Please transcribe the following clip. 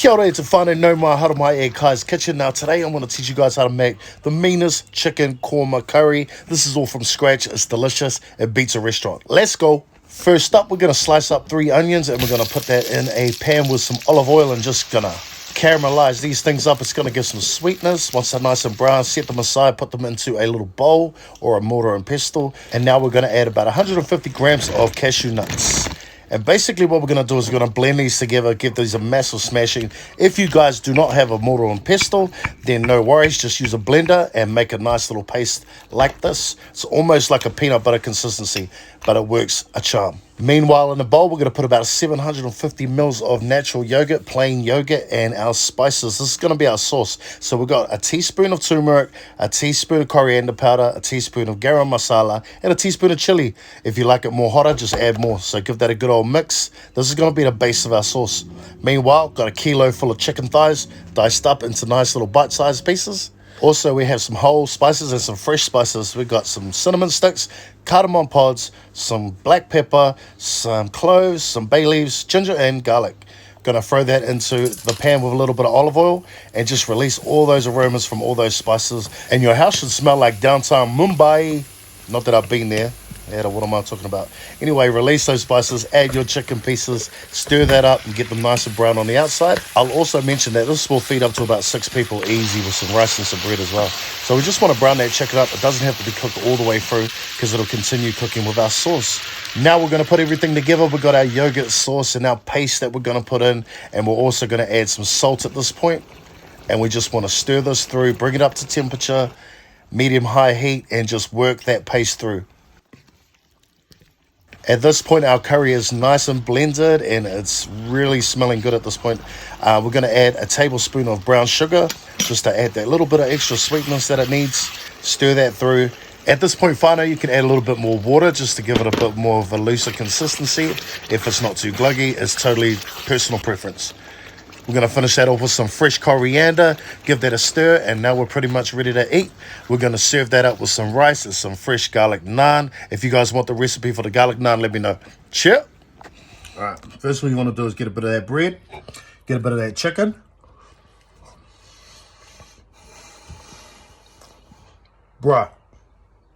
Kia ora te whānau no mai hara mai e Kai's Kitchen. Now today I'm going to teach you guys how to make the meanest chicken korma curry. This is all from scratch. It's delicious. It beats a restaurant. Let's go. First up, we're going to slice up 3 onions and we're going to put that in a pan with some olive oil and just going to caramelize these things up. It's going to give some sweetness. Once they're nice and brown, set them aside, put them into a little bowl or a mortar and pestle. And now we're going to add about 150 grams of cashew nuts. And basically what we're going to do is we're going to blend these together, give these a massive smashing. If you guys do not have a mortar and pestle, then no worries. Just use a blender and make a nice little paste like this. It's almost like a peanut butter consistency, but it works a charm. Meanwhile, in the bowl, we're going to put about 750 mils of natural yogurt, plain yogurt, and our spices. This is going to be our sauce. So we've got a teaspoon of turmeric, a teaspoon of coriander powder, a teaspoon of garam masala, and a teaspoon of chili. If you like it more hotter, just add more. So give that a good old mix. This is going to be the base of our sauce. Meanwhile, got a kilo full of chicken thighs, diced up into nice little bite-sized pieces. Also, we have some whole spices and some fresh spices. We've got some cinnamon sticks, cardamom pods, some black pepper, some cloves, some bay leaves, ginger, and garlic. Gonna throw that into the pan with a little bit of olive oil and just release all those aromas from all those spices. And your house should smell like downtown Mumbai. Not that I've been there. Yeah, what am I talking about? Anyway, release those spices, add your chicken pieces, stir that up and get them nice and brown on the outside. I'll also mention that this will feed up to about 6 people easy with some rice and some bread as well. So we just want to brown that chicken up. It doesn't have to be cooked all the way through because it'll continue cooking with our sauce. Now we're going to put everything together. We've got our yogurt sauce and our paste that we're going to put in. And we're also going to add some salt at this point. And we just want to stir this through, bring it up to temperature, medium-high heat, and just work that paste through. At this point, our curry is nice and blended and it's really smelling good at this point. We're going to add a tablespoon of brown sugar just to add that little bit of extra sweetness that it needs. Stir that through. At this point, whānau, you can add a little bit more water just to give it a bit more of a looser consistency. If it's not too gluggy, it's totally personal preference. We're going to finish that off with some fresh coriander, give that a stir, and now we're pretty much ready to eat. We're going to serve that up with some rice and some fresh garlic naan. If you guys want the recipe for the garlic naan, let me know. Cheers. All right, first thing you want to do is get a bit of that bread, get a bit of that chicken. Bruh.